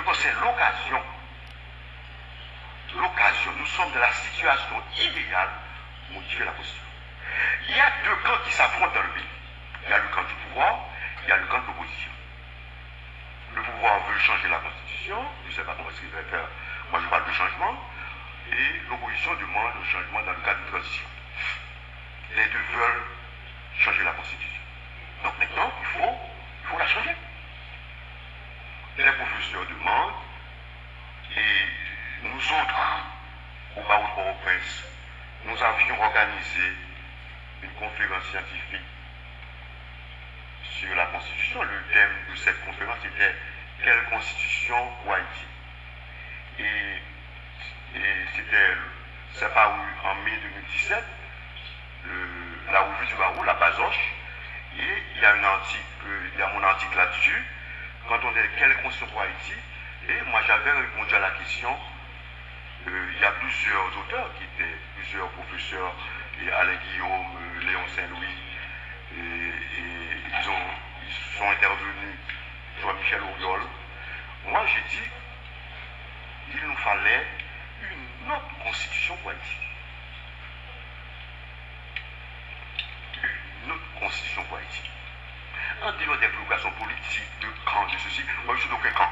pense que c'est l'occasion. Nous sommes dans la situation idéale pour modifier la Constitution. Il y a deux camps qui s'affrontent dans le pays. Il y a le camp du pouvoir, il y a le camp de l'opposition. Le pouvoir veut changer la Constitution, je ne sais pas comment est-ce qu'il va faire. Moi, je parle de changement. Et l'opposition demande le changement dans le cadre de transition. Les deux veulent changer la Constitution. Donc maintenant, il faut la changer. Les professeurs demandent, et nous autres, au barreau de Port-au-Prince, nous avions organisé une conférence scientifique sur la Constitution. Le thème de cette conférence était « Quelle Constitution pour Haïti ?» Et c'est paru en mai 2017, la revue du barreau, la Bazoche, et il y a mon article là-dessus, quand on dit quelle constitution pour Haïti, et moi j'avais répondu à la question, il y a plusieurs auteurs qui étaient, plusieurs professeurs, et Alain Guillaume, Léon Saint-Louis, et ils sont intervenus, Jean-Michel Auriol. Moi j'ai dit, il nous fallait une autre constitution pour Haïti. Une autre constitution pour Haïti. En dehors des préoccupations politiques, de camp, de ceci, moi je suis d'aucun camp.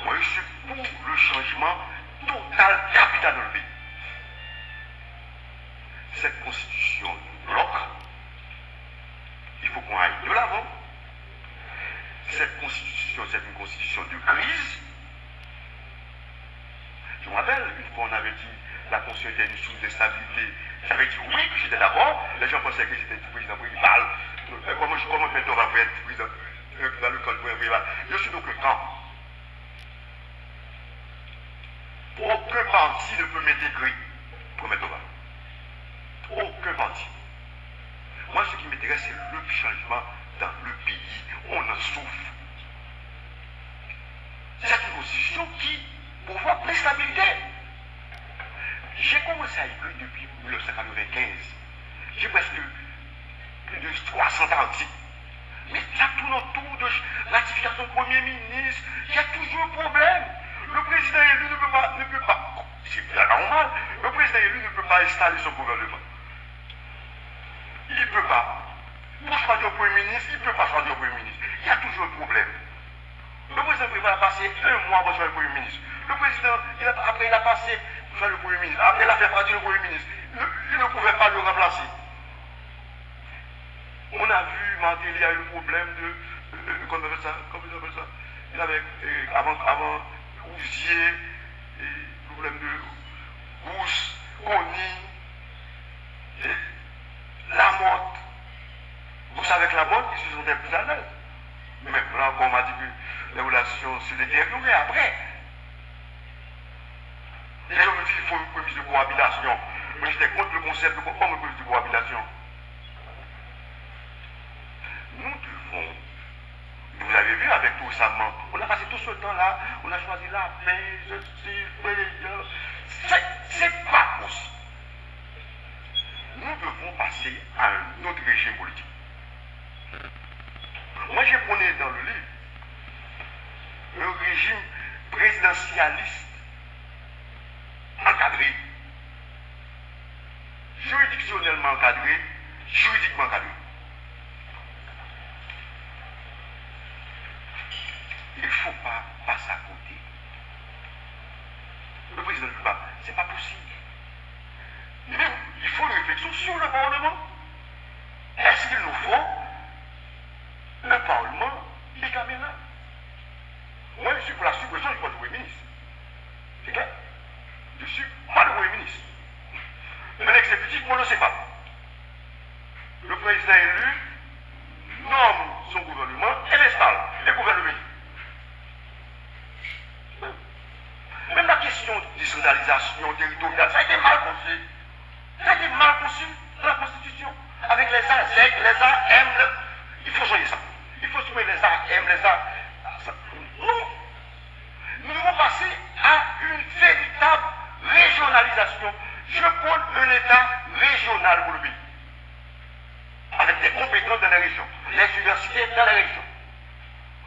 Moi je suis pour le changement total, capital dans le pays. Cette constitution nous bloque. Il faut qu'on aille de l'avant. Cette constitution, c'est une constitution de crise. Je me rappelle, une fois on avait dit la Constitution était une source d'instabilité. J'avais dit oui, que j'étais d'accord. Les gens pensaient que j'étais président rival. Comment maintenant on va être président dans le camp de rival? Je suis donc un camp. Aucun parti ne peut m'intégrer pour mettre au bas. Aucun parti. Moi, ce qui m'intéresse, c'est le changement dans le pays. On en souffre. C'est une constitution qui provoque l'instabilité. J'ai commencé à écrire depuis 1995. J'ai presque plus de 300 articles. Mais ça tourne autour de ratification du Premier ministre. Il y a toujours un problème. Le président élu ne peut pas, c'est normal, le président élu ne peut pas installer son gouvernement. Il ne peut pas. Pour choisir le Premier ministre, il ne peut pas choisir le Premier ministre. Il y a toujours un problème. Le président prévoit passer un mois pour choisir le Premier ministre. Le président, après il a passé pour choisir le Premier ministre. Après il a fait partir le Premier ministre. Il ne pouvait pas le remplacer. On a vu, Martel, il y a eu le problème de comment on appelle ça, il avait, avant Ouzier, le problème de Gousse, Conny, Lamotte. Vous savez que Lamotte, ils se sont plus à l'aise. Mais maintenant, on m'a dit que les relations se détérioraient après. Les gens me disent qu'il faut une police de cohabitation. Moi, j'étais contre le concept de police de cohabitation. Nous devons, vous avez vu avec tout récemment, on a passé tout ce temps-là, on a choisi la paix, c'est pas possible. Nous devons passer à un autre régime politique. Moi, j'ai prôné dans le livre un régime présidentialiste encadré, juridictionnellement encadré, juridiquement encadré. Il ne faut pas passer à côté. Le président ne peut pas. Ce n'est pas possible. Mais il faut une réflexion sur le Parlement. Est-ce qu'il nous faut le Parlement bicaméral? Moi, je suis pour la suppression du Premier ministre. C'est clair? Je suis pas le Premier ministre. Mais l'exécutif, moi, je ne sais pas. Le président élu nomme son gouvernement et l'installe et gouverne le pays. Même la question de décentralisation territoriale, ça a été mal conçu. Ça a été mal conçu dans la Constitution. Avec les AZEC, les AM, il faut changer ça. Il faut supprimer les AM, les A. Non. Nous devons passer à une véritable régionalisation. Je prône un État régional pour le pays. Avec des compétences dans les régions, les universités dans les régions.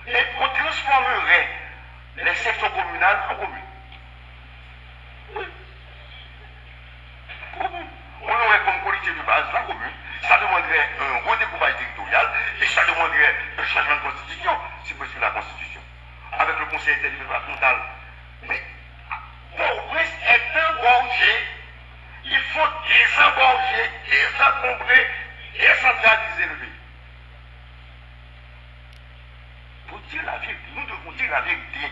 Et on transformerait les sections communales en communes. Oui. Commune. On aurait comme qualité de base la commune. Ça demanderait un redécoupage territorial et ça demanderait un changement de constitution, si possible la constitution. Avec le conseil interdépartemental. Mais Port-au-Prince est engorgé. Il faut désengorger, désencombrer, décentraliser le pays. Pour dire la vérité, nous devons dire la vérité.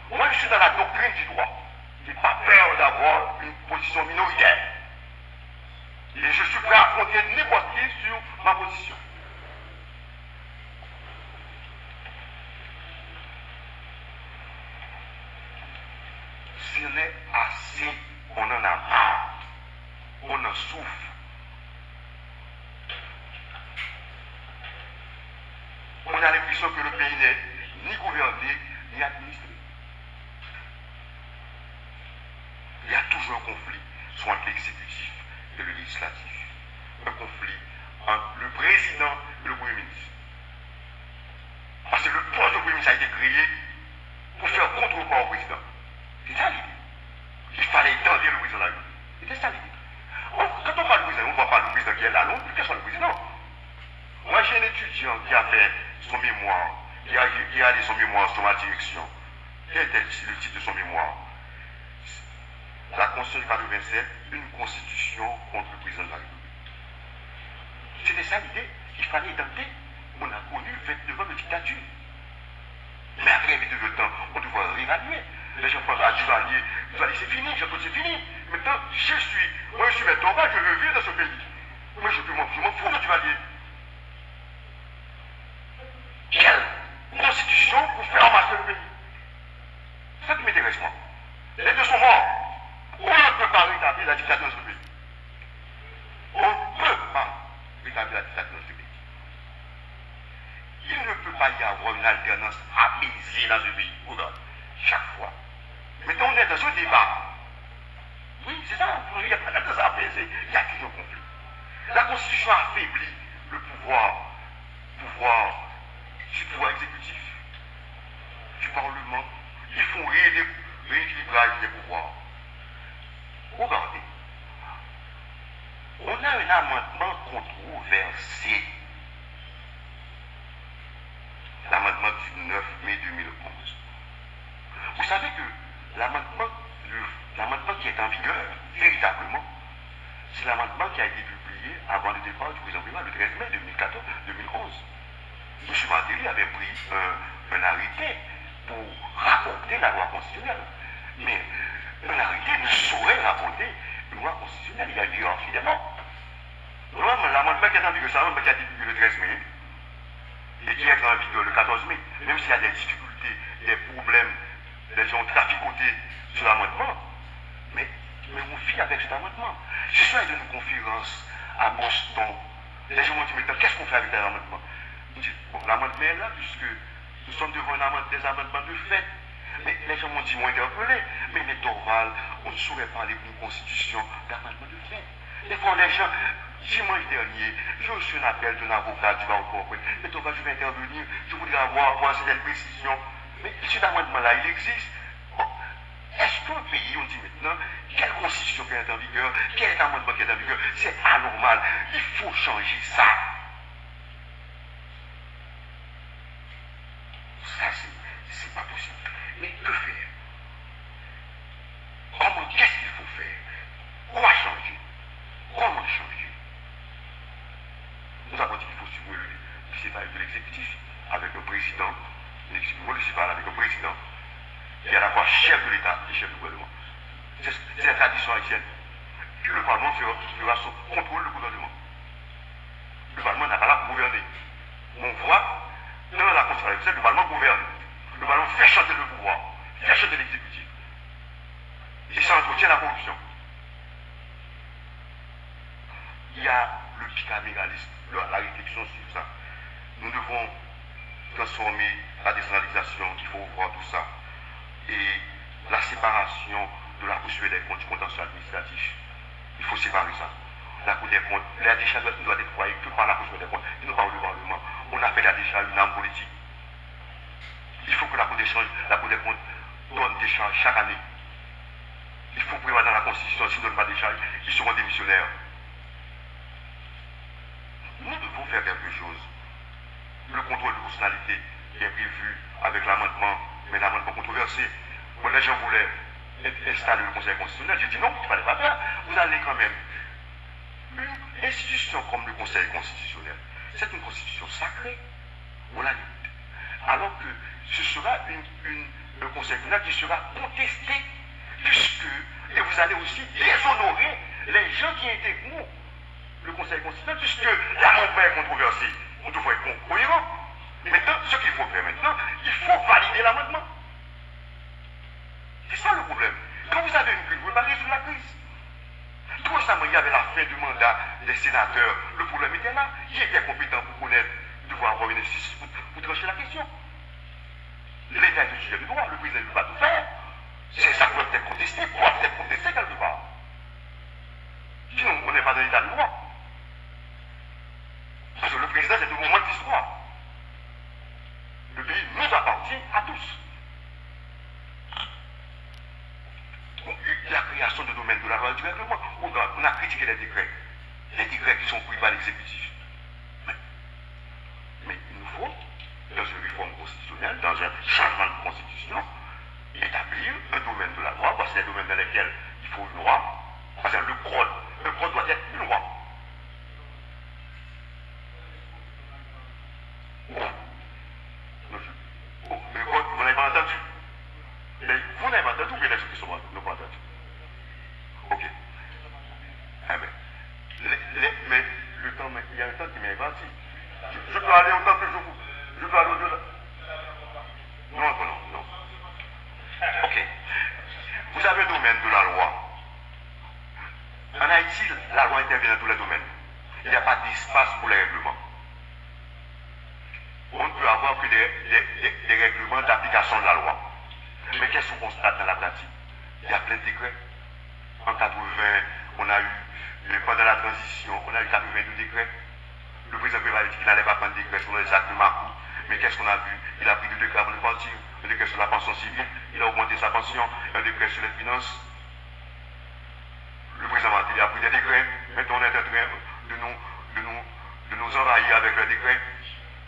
Moi, je suis dans la doctrine du droit. Je n'ai pas peur d'avoir une position minoritaire. Et je suis prêt à affronter n'importe qui sur ma position. Si on est assez, on en a marre. On en souffre. On a l'impression que le pays n'est ni gouverné, ni administré. Il y a toujours un conflit, soit entre l'exécutif et le législatif. Un conflit entre le président et le premier ministre. Parce que le poste de premier ministre a été créé pour faire contrepoids au président. C'est ça l'idée. Il fallait étendre le président de la République. C'était ça l'idée. Quand on parle du président, on ne voit pas le président qui est là, non, quel soit le président. Moi, j'ai un étudiant qui a fait son mémoire, qui a réalisé son mémoire sur ma direction. Quel était le titre de son mémoire? La Constitution de 87, une constitution contre le président de la République. C'était ça l'idée. Il fallait étendre. On a connu 29 ans de dictature. Mais après 29 ans, on devrait réévaluer. Les gens pensent à Duvalier, c'est fini, c'est fini. Maintenant, moi je suis maintenant, je veux vivre dans ce pays. Moi je m'en fous de Duvalier. Quelle constitution pour faire marcher le pays? C'est ça qui m'intéresse moi. Les deux sont morts. On ne peut pas rétablir la dictature dans ce pays. On ne peut pas rétablir la dictature dans ce pays. Il ne peut pas y avoir une alternance apaisée dans ce pays. Regarde, chaque fois. Maintenant, on est dans ce débat. Oui, c'est ça. Il n'y a pas d'alternance apaisée. Il y a toujours un conflit. La Constitution affaiblit le pouvoir du pouvoir exécutif, du Parlement. Ils font rééquilibrage des pouvoirs. Regardez. On a un amendement controversé. L'amendement du 9 mai 2011. Vous savez que l'amendement qui est en vigueur, véritablement, c'est l'amendement qui a été publié avant le départ du président Bima le 13 mai 2011. M. Martelly avait pris un arrêté pour rapporter la loi constitutionnelle. Mais un arrêté ne saurait rapporter une loi constitutionnelle. Il y a une hiérarchie des normes. L'amendement qui est en vigueur, c'est l'amendement qui a été publié le 13 mai et qui est en vigueur le 14 mai. Même s'il y a des difficultés, des problèmes, les gens ont traficoté sur l'amendement, mais on vit avec cet amendement. Je suis allé dans une conférence à Boston. Les gens m'ont dit, mais qu'est-ce qu'on fait avec cet amendement? Je dis, bon, l'amendement est là, puisque nous sommes devant des amendements de fait. Mais les gens m'ont dit, m'ont interpellé. Mais Dorval, on ne saurait parler d'une constitution d'amendement de fait. Des fois, les gens, dimanche dernier, j'ai reçu un appel d'un avocat du barreau. Mais Dorval, je vais intervenir, je voudrais avoir certaines précisions. Mais cet amendement-là, il existe. Bon, est-ce qu'un pays, on dit maintenant, quelle constitution qui est en vigueur, quel amendement qui est en vigueur, c'est anormal. Il faut changer ça. Ça, c'est pas possible. Mais que faire? Qu'est-ce qu'il faut faire? Quoi changer? Comment changer? Nous avons dit qu'il faut supprimer le municipal de l'exécutif avec le président, le municipal avec le président, qui est à la fois chef de l'État et chef du gouvernement. C'est la tradition haïtienne. Le Parlement fera son contrôle du gouvernement. Le Parlement n'a pas là pour gouverner. On voit dans la Constitution, le Parlement gouverne. Le Parlement fait chanter le pouvoir, fait chanter l'exécutif. Et ça entretient la corruption. Il y a le bicaméralisme, la réflexion sur ça. Nous devons transformer la décentralisation, il faut voir tout ça. Et la séparation de la poursuite des comptes du contentieux administratif. Il faut séparer ça. La Cour des comptes, la décharge ne doit être croyée que par la poursuite des comptes et non par le Parlement. On a fait la décharge une arme politique. Il faut que la Cour des comptes donne des charges chaque année. Il faut prévoir dans la Constitution, s'ils ne donnent pas des charges, ils seront démissionnaires. Nous devons faire quelque chose. Le contrôle de constitutionnalité est prévu avec l'amendement, mais l'amendement controversé. Moi, les gens voulaient installer le Conseil constitutionnel. J'ai dit non, il ne fallait pas faire. Vous allez quand même. Une institution comme le Conseil constitutionnel, c'est une constitution sacrée. Voilà. Alors que ce sera un Conseil constitutionnel qui sera contesté, puisque, et vous allez aussi déshonorer les gens qui étaient pour le Conseil constitutionnel, puisque l'amendement est controversé. On devrait être cohérent. Maintenant, ce qu'il faut faire maintenant, il faut valider l'amendement. C'est ça le problème. Quand vous avez une crise, vous ne pouvez pas résoudre la crise. Tout récemment, il y avait la fin du mandat des sénateurs. Le problème était là. Qui était compétent pour connaître, devoir avoir une justice pour trancher la question? L'État est au sujet du droit. Le président ne peut pas tout faire. Ça peut être contesté, quelque part. Sinon, on n'est pas dans l'état de droit. Parce que le président, c'est le moment de l'histoire. Le pays nous appartient à tous. La création de domaines de la loi et du règlement, on a critiqué les décrets qui sont pris par l'exécutif. Mais il nous faut, dans une réforme constitutionnelle, dans un changement de constitution, établir un domaine de la loi, parce que c'est des domaines dans lesquels il faut une loi, parce que le code doit être une loi. Le code, vous n'avez pas entendu? Vous n'avez pas entendu ou bien les gens qui sont n'ont pas entendu? Ok. Mais le temps, il y a un temps qui m'est parti. Je peux aller autant que je peux aller au-delà. Non. Ok. Vous avez le domaine de la loi. En Haïti, la loi intervient dans tous les domaines. Il n'y a pas d'espace pour les règlements. On ne peut avoir que des règlements d'application de la loi. Mais qu'est-ce qu'on constate dans la pratique? Il y a plein de décrets. En 80, on a eu, pendant la transition, on a eu 82 décrets. Le président a dit qu'il n'allait pas prendre des décrets sur les actes de Macron. Mais qu'est-ce qu'on a vu? Il a pris 2 décrets avant de partir. Un décret sur la pension civile, il a augmenté sa pension. Un décret sur les finances. Le président a pris des décrets. Maintenant, on est en train de nous envahir avec le décret.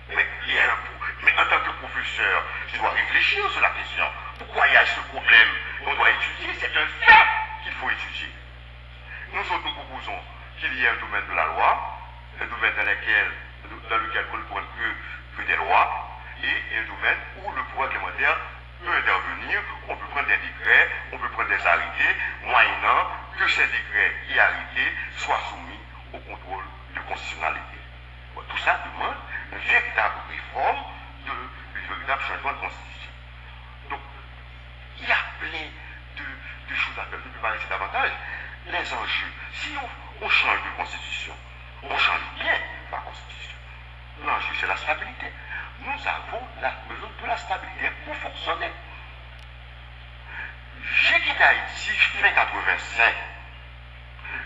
Mais en tant que professeur, je dois réfléchir sur la question. Pourquoi il y a ce problème? On doit étudier, c'est un fait qu'il faut étudier. Nous autres, nous proposons qu'il y ait un domaine de la loi, un domaine dans lequel on ne prend que des lois, et un domaine où le pouvoir réglementaire peut intervenir. On peut prendre des décrets, on peut prendre des arrêtés, moyennant que ces décrets et arrêtés soient soumis au contrôle de constitutionnalité. Tout ça demande une véritable réforme, un véritable changement de constitution. Donc, il y a plein de choses à faire. Je ne peux pas rester davantage. Les enjeux, si on change de constitution, on change bien la constitution. L'enjeu, c'est la stabilité. Nous avons besoin de la stabilité pour fonctionner. J'ai quitté Haïti fin 85.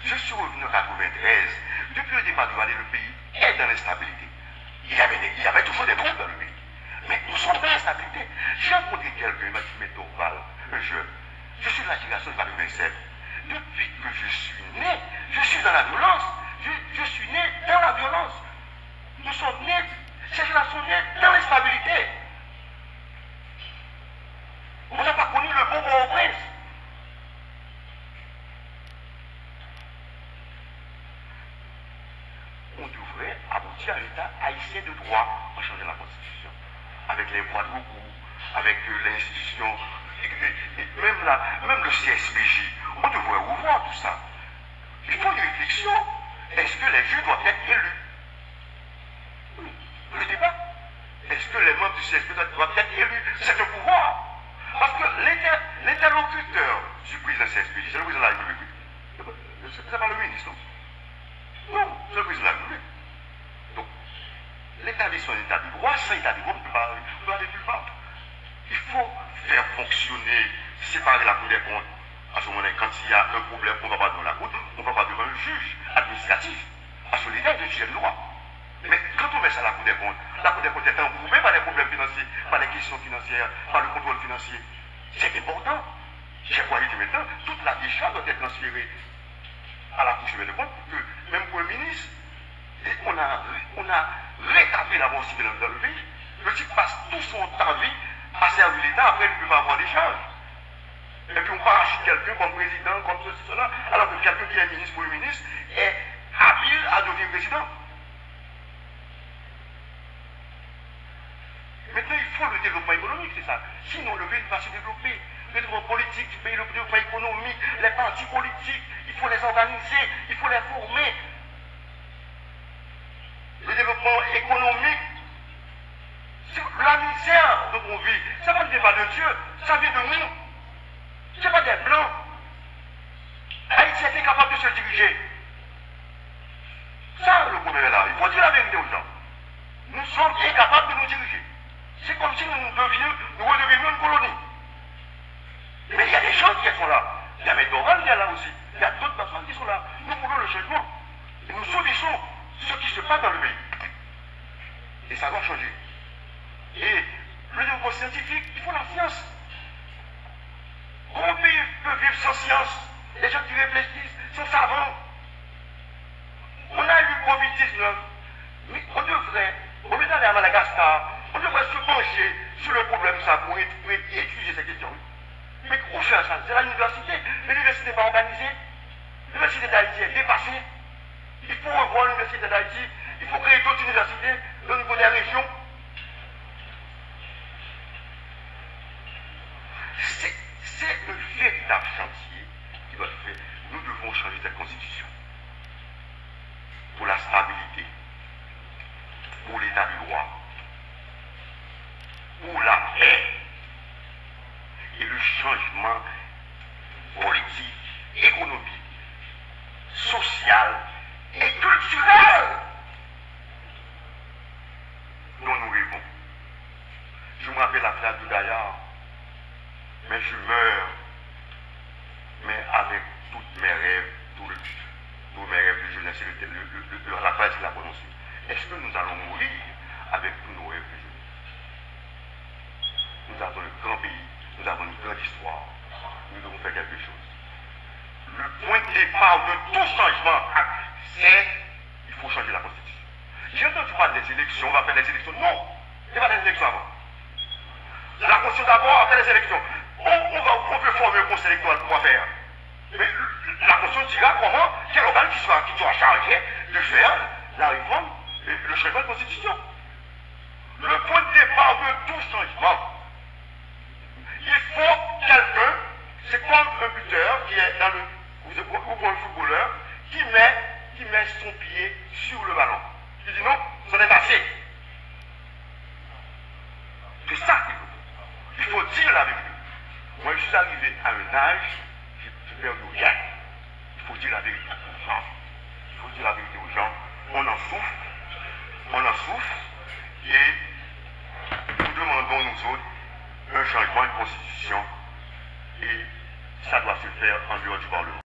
Je suis revenu en 93. Depuis le départ du Valais, le pays est dans l'instabilité. Il y avait toujours des troubles dans le pays. Mais nous sommes dans l'instabilité. J'ai rencontré quelqu'un, il m'a dit, mais Dorval, un jeune, je suis de la génération de 87. Depuis que je suis né, je suis dans la violence. Je suis né dans la violence. Nous sommes nés, ces gens sont nés dans l'instabilité. On n'a pas connu le bon Port-au-Prince. On devrait aboutir à un État haïtien de droit en changeant la Constitution. Avec les voies de recours, avec l'institution, même le CSPJ. On devrait revoir tout ça. Il faut une réflexion. Est-ce que les juges doivent être élus? Le débat. Est-ce que les membres du CSPJ doivent être élus? C'est un pouvoir. Parce que l'interlocuteur du président CSPJ, c'est le président de la République. C'est pas le ministre. Non, c'est le président de la République. Donc, l'établissement d'un état de droit, sans état de droit, on ne peut pas aller nulle part. Il faut faire fonctionner, séparer la Cour des comptes. À ce moment-là, quand il y a un problème, on ne va pas devant la Cour, on va pas devant un juge administratif. Parce que l'État est un sujet de droit. Mais quand on met ça à la Cour des comptes, la Cour des comptes est embourbée par les problèmes financiers, par les questions financières, par le contrôle financier. C'est important. J'ai croyé que maintenant, toute la décharge doit être transférée à la Cour suprême des comptes, pour que même pour le ministre, on a rétabli la mort civile dans le pays. Le type passe tout son temps de vie à servir l'État, après il ne peut pas avoir des charges. Et puis on parachute quelqu'un comme président, comme ceci, cela, alors que quelqu'un qui est ministre ou ministre est habile à devenir président. Maintenant, il faut le développement économique, c'est ça. Sinon, le pays ne va pas se développer. Le développement politique du pays, le développement économique, les partis politiques, il faut les organiser, il faut les former. Le développement économique, la misère dont on vit, ça ne vient pas de Dieu, ça vient de nous. Ce n'est pas des blancs. Haïti était capable de se diriger. Ça, le problème est là. Il faut dire la vérité aux gens. Nous sommes incapables de nous diriger. C'est comme si nous redevenions une colonie. Mais il y a des gens qui sont là. Il y a Médoral qui est là aussi. Il y a d'autres personnes qui sont là. Nous voulons le changement. Et nous subissons ce qui se passe dans le pays. Et ça doit changer. Et le développement scientifique, il faut la science. Comment un pays peut vivre sans science? Les gens qui réfléchissent sont savants. On a eu Covid-19, mais on devrait, au lieu d'aller à Madagascar, on devrait se pencher sur le problème ça pour étudier ces questions. Mais où fait ça? C'est l'université. L'université n'est pas organisée. L'université d'Haïti est dépassée. Il faut revoir l'université d'Haïti. Il faut créer d'autres universités au niveau des régions. C'est le véritable chantier qui doit être fait. Nous devons changer cette constitution pour la stabilité, pour l'état du droit, pour la paix et le changement politique, économique, social et culturel dont nous rêvons. Je me rappelle la phrase de Gaillard, mais je meurs, mais avec tous mes rêves, tous mes rêves de jeunesse, la phrase qu'il a prononcée. Est-ce que nous allons mourir avec tous nos rêves de jeunesse? Nous avons un grand pays, nous avons une grande histoire, nous devons faire quelque chose. Le point de départ de tout changement, c'est qu'il faut changer la Constitution. J'ai entendu parler des élections, on va faire des élections. Non, il n'y a pas des élections avant. La Constitution d'abord, après les élections. On peut former un conseil électoral pour faire. Mais la Constitution dira comment, quel organe qui soit chargé de faire la réforme, le changement de Constitution. Le point de départ de tout changement, il faut quelqu'un, c'est comme un buteur qui est dans le, ou un footballeur, qui met son pied sur le ballon. Il dit non, c'en est assez. C'est ça qu'il faut. Il faut dire la vérité. Moi, je suis arrivé à un âge, j'ai perdu rien. Il faut dire la vérité aux gens. Il faut dire la vérité aux gens. On en souffre, et nous demandons, nous autres, un changement de constitution, et ça doit se faire en dehors du Parlement.